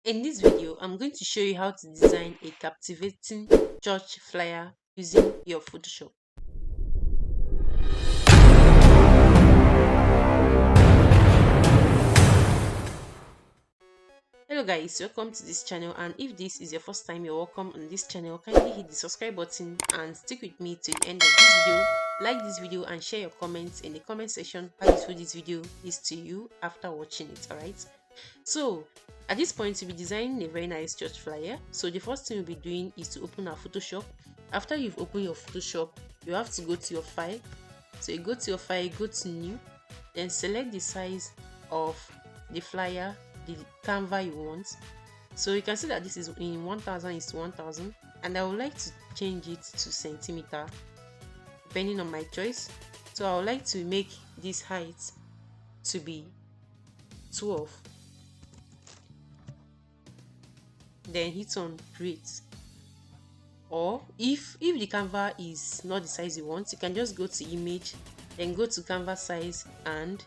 In this video, I'm going to show you how to design a captivating church flyer using your Photoshop. Hello guys, welcome to this channel, and if this is your first time you're welcome on this channel, kindly hit the subscribe button and stick with me to the end of this video. Like this video and share your comments in the comment section how useful this video is to you after watching it. Alright, so at this point we'll be designing a very nice church flyer. So the first thing we'll be doing is to open our Photoshop. After you've opened your Photoshop, you have to go to your file. So you go to your file, go to new, then select the size of the flyer, the canvas you want. So you can see that this is in 1000 is to 1000, and I would like to change it to centimeter depending on my choice. So I would like to make this height to be 12, then hit on create. Or if the canvas is not the size you want, you can just go to image, then go to canvas size and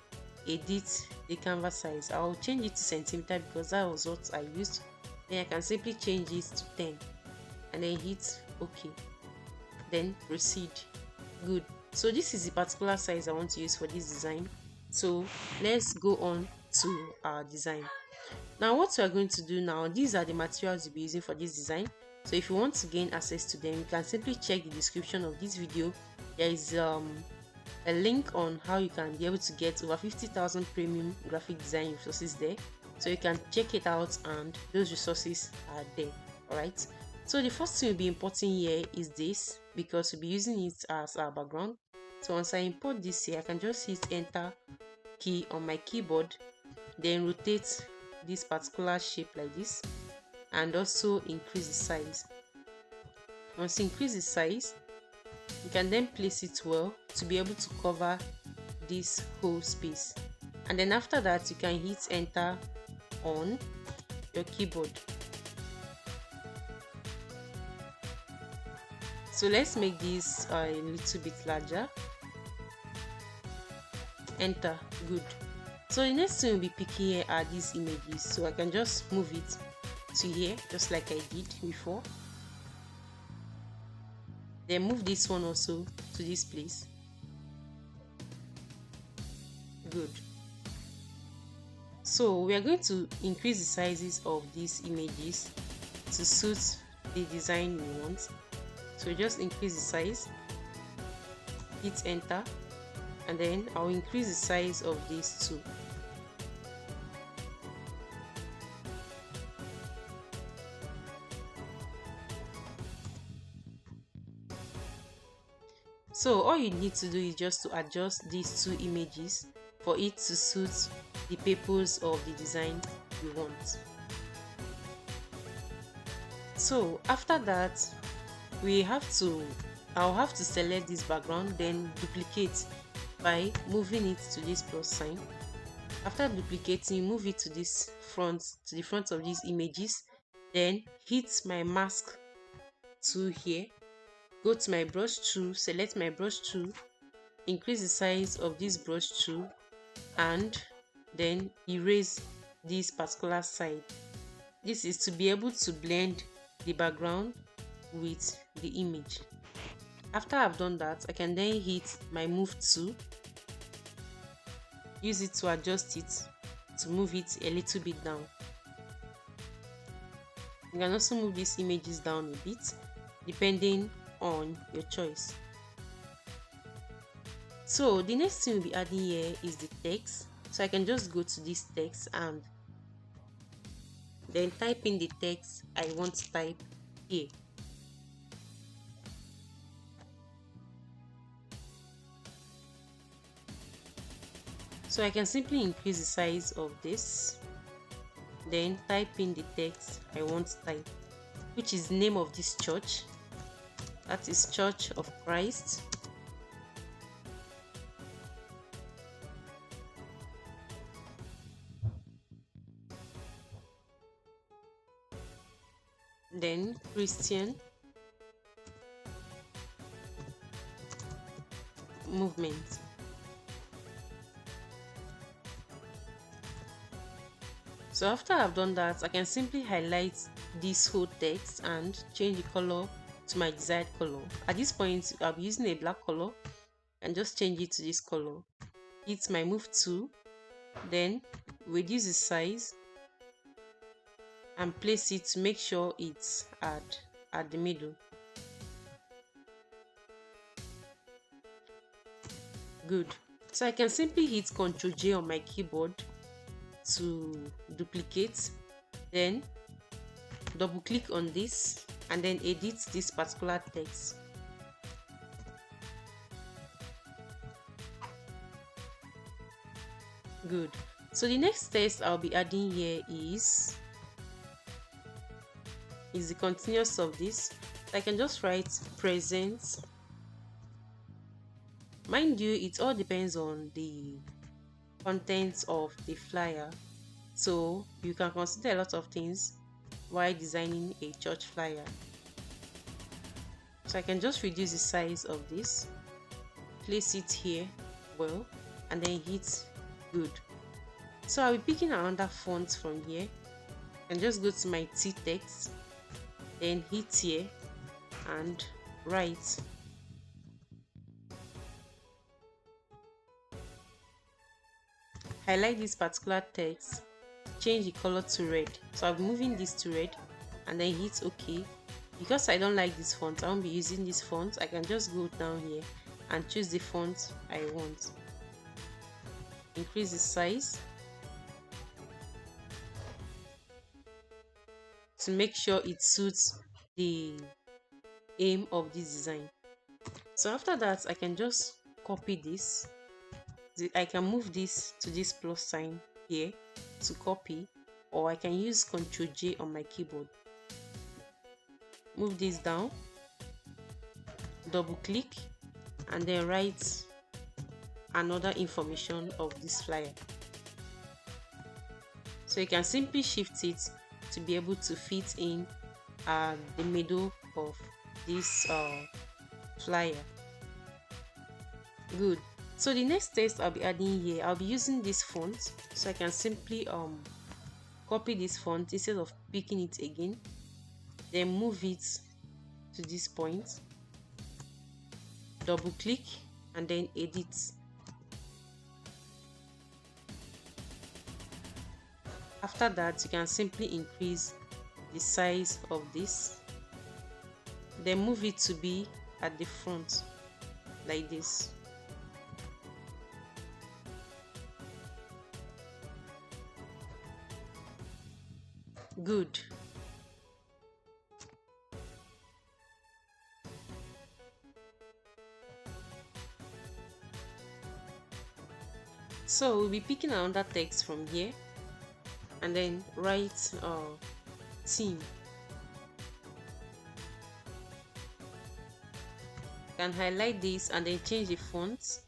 edit the canvas size. I'll change it to centimeter because that was what I used. Then I can simply change it to 10 and then hit OK, then proceed. Good. So this is the particular size I want to use for this design. So let's go on to our design. Now what we are going to do now, these are the materials you'll be using for this design. So if you want to gain access to them, you can simply check the description of this video. There is a link on how you can be able to get over 50,000 premium graphic design resources there. So you can check it out and those resources are there. Alright, so the first thing we'll be importing here is this, because we'll be using it as our background. So once I import this here, I can just hit enter key on my keyboard, then rotate this particular shape like this, and also increase the size. Once you increase the size, you can then place it well to be able to cover this whole space, and then after that you can hit enter on your keyboard. So let's make this a little bit larger. Enter. Good. So the next thing we'll be picking here are these images, so I can just move it to here just like I did before, then move this one also to this place. Good. So we are going to increase the sizes of these images to suit the design we want. So just increase the size, hit enter, and then I'll increase the size of these two. So all you need to do is just to adjust these two images for it to suit the purpose of the design you want. So after that, I'll have to select this background, then duplicate by moving it to this plus sign. After duplicating, move it to the front of these images, then hit my mask tool here, go to my brush tool, select my brush tool, increase the size of this brush tool, and then erase this particular side. This is to be able to blend the background with the image. After I've done that, I can then hit my move tool, use it to adjust it, to move it a little bit down. You can also move these images down a bit depending on your choice. So the next thing we'll be adding here is the text. So I can just go to this text and then type in the text I want to type here. So I can simply increase the size of this, then type in the text I want to type, which is the name of this church. That is Church of Christ. Then Christian movement. So after I've done that, I can simply highlight this whole text and change the color to my desired color. At this point, I'll be using a black color and just change it to this color. Hit my move tool, then reduce the size and place it to make sure it's at the middle. Good. So I can simply hit Ctrl J on my keyboard to duplicate, then double click on this and then edit this particular text. Good. So the next text I'll be adding here is the continuous of this. So I can just write present. Mind you, it all depends on the contents of the flyer, so you can consider a lot of things while designing a church flyer. So I can just reduce the size of this, place it here well, and then hit good. So I'll be picking another font from here and just go to my T text, then hit here and write. Highlight this particular text, change the color to red. So I'll be moving this to red and then hit OK. Because I don't like this font, I won't be using this font. I can just go down here and choose the font I want. Increase the size to make sure it suits the aim of this design. So after that, I can just copy this. I can move this to this plus sign here to copy, or I can use Ctrl J on my keyboard. Move this down, double click, and then write another information of this flyer. So you can simply shift it to be able to fit in the middle of this flyer. Good. So the next text I'll be adding here, I'll be using this font. So I can simply copy this font instead of picking it again, then move it to this point, double click, and then edit. After that, you can simply increase the size of this, then move it to be at the front like this. Good. So we'll be picking another text from here and then write team. You can highlight this and then change the font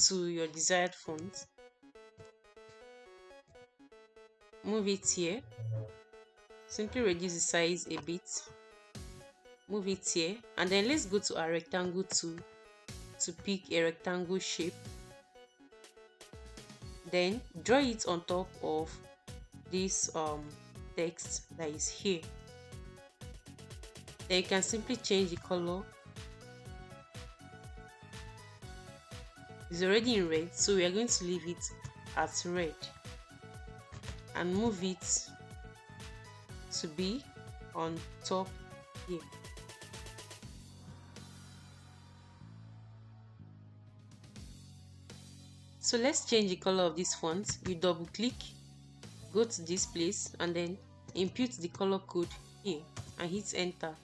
to your desired font. Move it here, simply reduce the size a bit, move it here, and then let's go to our rectangle tool to pick a rectangle shape, then draw it on top of this text that is here. Then you can simply change the color. It's already in red, so we are going to leave it as red and move it to be on top here. So let's change the color of this font. You double click, go to this place, and then input the color code here and hit enter.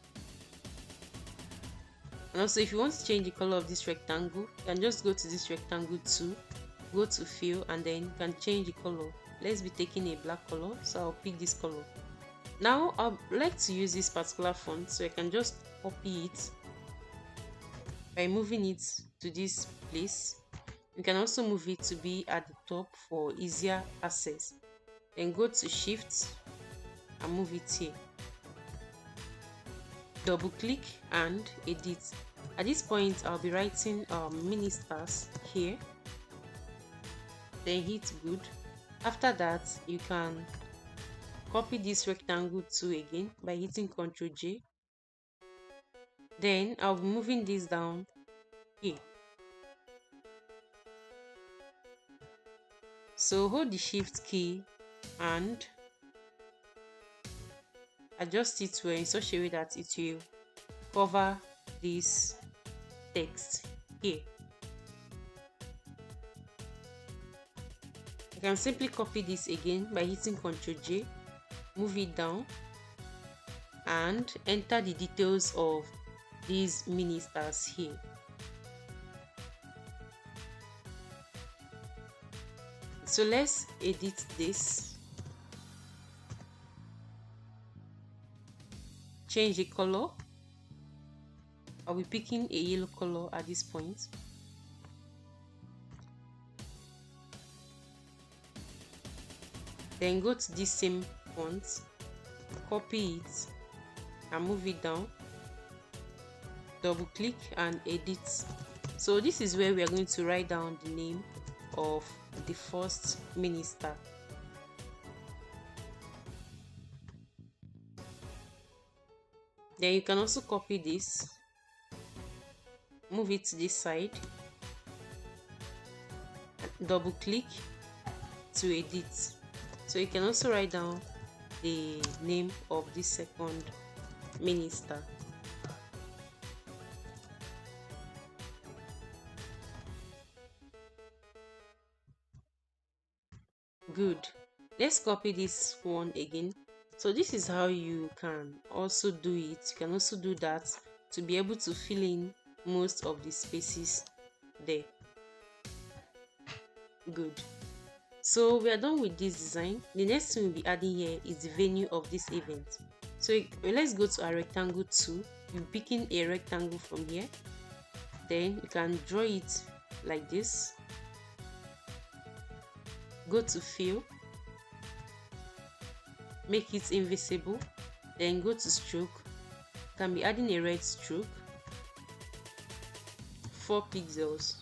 And also, if you want to change the color of this rectangle, you can just go to this rectangle tool, go to fill, and then you can change the color. Let's be taking a black color, so I'll pick this color. Now I'd like to use this particular font, so I can just copy it by moving it to this place. You can also move it to be at the top for easier access. Then go to shift and move it here. Double click and edit. At this point, I'll be writing ministers here. Then hit good. After that, you can copy this rectangle 2 again by hitting Ctrl J. Then I'll be moving this down here. So hold the shift key and adjust it in such a way that it will cover this text here. You can simply copy this again by hitting Ctrl J, move it down, and enter the details of these ministers here. So let's edit this. Change the color. I'll be picking a yellow color at this point. Then go to this same font, copy it and move it down. Double click and edit. So this is where we are going to write down the name of the first minister. Then you can also copy this, move it to this side, double click to edit. So you can also write down the name of this second minister. Good. Let's copy this one again. So this is how you can also do it. You can also do that to be able to fill in most of the spaces there. Good. So we are done with this design. The next thing we'll be adding here is the venue of this event. So let's go to our rectangle 2. You're picking a rectangle from here. Then you can draw it like this. Go to fill, make it invisible, then go to stroke. You can be adding a red stroke, 4 pixels.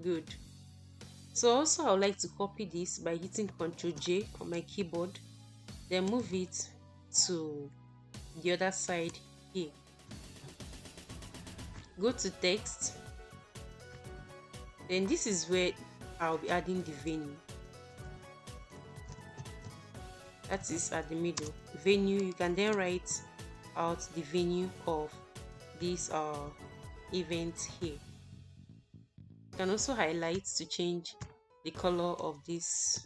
Good. So also I would like to copy this by hitting Ctrl J on my keyboard, then move it to the other side here. Go to text, then this is where I'll be adding the venue. That is at the middle. Venue, you can then write out the venue of this event here. You can also highlight to change the color of this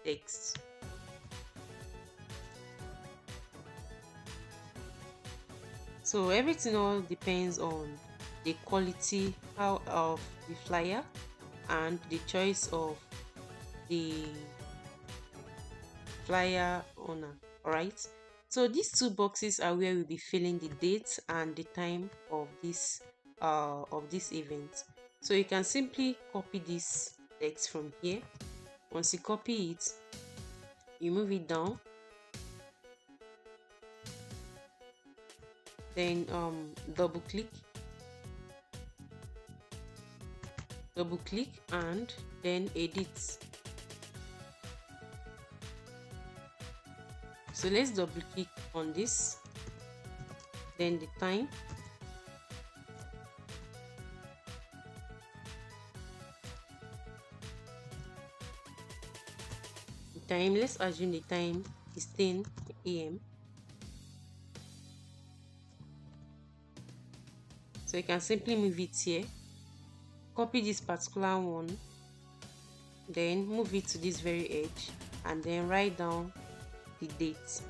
text. So everything all depends on the quality of the flyer and the choice of the flyer owner. Alright, so these two boxes are where we'll be filling the date and the time of this event. So you can simply copy this text from here. Once you copy it, you move it down, then double click and then edit. So let's double click on this, then the time, let's assume the time is 10 AM. So you can simply move it here, copy this particular one, then move it to this very edge and then write down the date.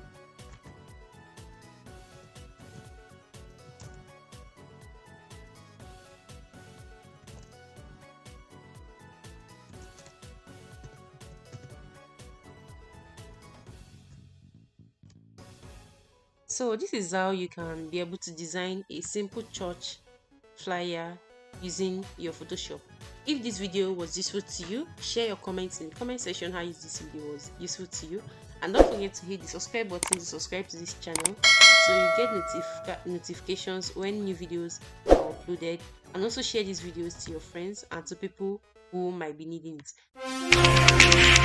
So this is how you can be able to design a simple church flyer using your Photoshop. If this video was useful to you, share your comments in the comment section how this video was useful to you, and don't forget to hit the subscribe button to subscribe to this channel so you get notifications when new videos are uploaded, and also share these videos to your friends and to people who might be needing it.